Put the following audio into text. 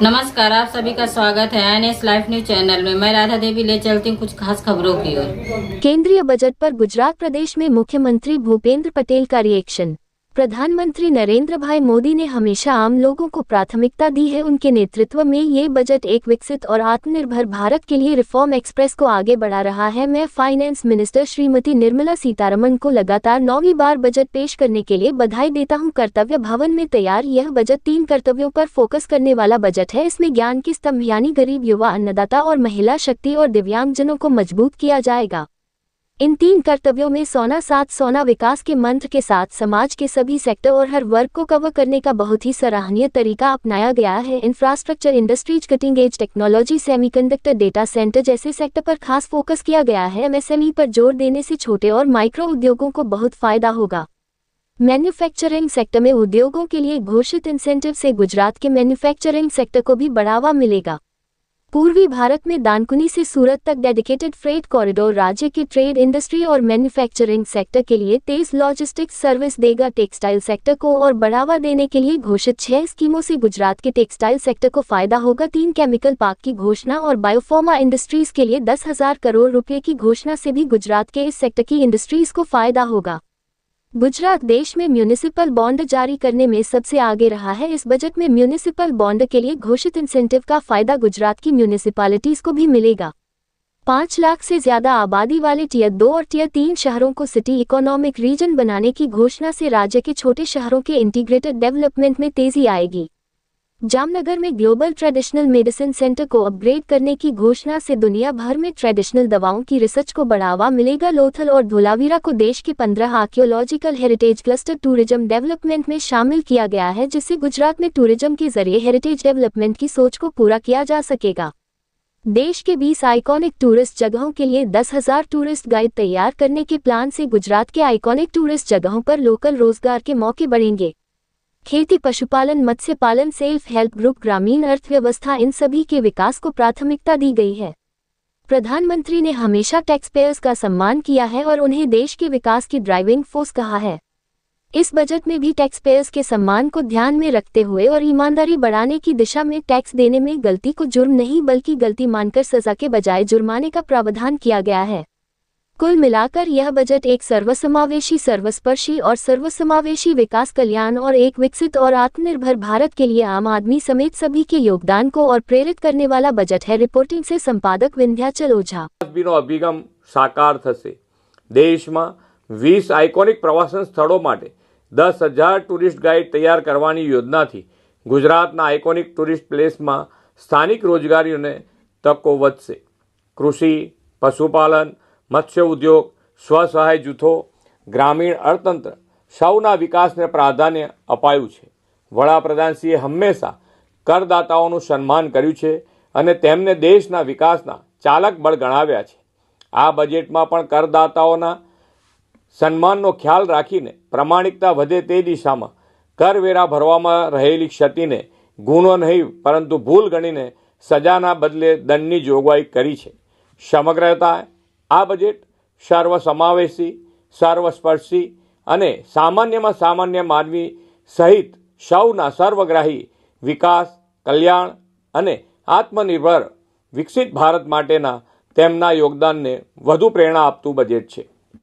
नमस्कार, आप सभी का स्वागत है INS लाइव न्यूज चैनल में। मैं राधा देवी ले चलती हूँ कुछ खास खबरों की ओर। केंद्रीय बजट पर गुजरात प्रदेश में मुख्यमंत्री भूपेंद्र पटेल का रिएक्शन। प्रधानमंत्री नरेंद्र भाई मोदी ने हमेशा आम लोगों को प्राथमिकता दी है। उनके नेतृत्व में ये बजट एक विकसित और आत्मनिर्भर भारत के लिए रिफॉर्म एक्सप्रेस को आगे बढ़ा रहा है। मैं फाइनेंस मिनिस्टर श्रीमती निर्मला सीतारमण को लगातार 9वीं बार बजट पेश करने के लिए बधाई देता हूं। कर्तव्य भवन में तैयार यह बजट 3 कर्तव्यों पर फोकस करने वाला बजट है। इसमें ज्ञान की स्तंभ यानी गरीब, युवा, अन्नदाता और महिला शक्ति और दिव्यांगजनों को मजबूत किया जाएगा। इन 3 कर्तव्यों में सोना साथ सोना विकास के मंत्र के साथ समाज के सभी सेक्टर और हर वर्ग को कवर करने का बहुत ही सराहनीय तरीका अपनाया गया है। Infrastructure, industries, cutting edge technology, semiconductor, data centre जैसे सेक्टर पर खास फोकस किया गया है। MSME पर जोर देने से छोटे और माइक्रो उद्योगों को बहुत फायदा होगा। मैन्युफैक्चरिंग सेक्टर में उद्योगों के लिए घोषित इंसेंटिव से गुजरात के मैन्युफैक्चरिंग सेक्टर को भी बढ़ावा मिलेगा। पूर्वी भारत में दानकुनी से सूरत तक डेडिकेटेड फ्रेट कॉरिडोर राज्य के ट्रेड, इंडस्ट्री और मैन्युफैक्चरिंग सेक्टर के लिए तेज लॉजिस्टिक्स सर्विस देगा। टेक्सटाइल सेक्टर को और बढ़ावा देने के लिए घोषित 6 स्कीमों से गुजरात के टेक्सटाइल सेक्टर को फायदा होगा। 3 केमिकल पार्क की घोषणा और बायोफार्मा इंडस्ट्रीज के लिए 10,000 करोड़ रुपए की घोषणा से भी गुजरात के इस सेक्टर की इंडस्ट्रीज को फायदा होगा। गुजरात देश में म्यूनिसिपल बॉन्ड जारी करने में सबसे आगे रहा है। इस बजट में म्यूनिसिपल बॉन्ड के लिए घोषित इंसेंटिव का फायदा गुजरात की म्यूनिसिपैलिटीज को भी मिलेगा। 5 लाख से ज्यादा आबादी वाले टियर 2 और टियर 3 शहरों को सिटी इकोनॉमिक रीजन बनाने की घोषणा से राज्य के छोटे शहरों के इंटीग्रेटेड डेवलपमेंट में तेजी आएगी। जामनगर में ग्लोबल ट्रेडिशनल मेडिसिन सेंटर को अपग्रेड करने की घोषणा से दुनिया भर में ट्रेडिशनल दवाओं की रिसर्च को बढ़ावा मिलेगा। लोथल और धोलावीरा को देश के 15 archaeological heritage cluster tourism development में शामिल किया गया है, जिससे गुजरात में टूरिज्म के जरिए हेरिटेज डेवलपमेंट की सोच को पूरा किया जा सकेगा। देश के 20 आइकॉनिक टूरिस्ट जगहों के लिए 10,000 टूरिस्ट गाइड तैयार करने के प्लान से गुजरात के आइकॉनिक टूरिस्ट जगहों पर लोकल रोजगार के मौके बढ़ेंगे। खेती, पशुपालन, मत्स्य पालन, सेल्फ हेल्प ग्रुप, ग्रामीण अर्थव्यवस्था, इन सभी के विकास को प्राथमिकता दी गई है। प्रधानमंत्री ने हमेशा टैक्स पेयर्स का सम्मान किया है और उन्हें देश के विकास की ड्राइविंग फोर्स कहा है। इस बजट में भी टैक्स पेयर्स के सम्मान को ध्यान में रखते हुए और ईमानदारी बढ़ाने की दिशा में टैक्स देने में गलती को जुर्म नहीं बल्कि गलती मानकर सजा के बजाय जुर्माने का प्रावधान किया गया है। कुल मिलाकर यह बजट एक सर्वसमावेशी, सर्वस्पर्शी और सर्वसमावेशी विकास, कल्याण और एक विकसित और आत्मनिर्भर भारत के लिए आम आदमी समेत सभी के योगदान को और प्रेरित करने वाला बजट है। रिपोर्टिंग से संपादक विंध्याचल ओझा। अभिगम साकार थशे। देशમાં 20 आइकोनिक प्रवासन स्थळो માટે 10,000 टूरिस्ट गाइड तैयार करवानी योजनाथी गुजरातना आइकोनिक टूरिस्ट प्लेसમાં स्थानिक रोजगारीओने तको વધશે। कृषि, पशुपालन, मत्स्य उद्योग, स्वसहाय जूथो, ग्रामीण अर्थतंत्र सौना विकासने प्राधान्य अपायुं छे। वडाप्रधानश्रीए हमेशा करदाताओनुं सन्मान कर्युं छे अने तेमने देशना विकासना चालक बळ गणाव्या छे। आ बजेटमां पण करदाताओना सन्माननो ख्याल राखीने प्रामाणिकता वधे ते दिशामां करवेरा भरवामां रहेली क्षतिने गुनो नहीं परंतु भूल गणीने सजाना बदले दंडनी जोगवाई करी छे। समग्रता आ बजेट सर्वसमावेशी, सर्वस्पर्शी अने सामान्यमां सामान्य मानवी सहित सौना सर्वग्राही विकास, कल्याण अने आत्मनिर्भर विकसित भारत माटेना तेमना योगदानने વધુ પ્રેરણા આપતું બજેટ છે।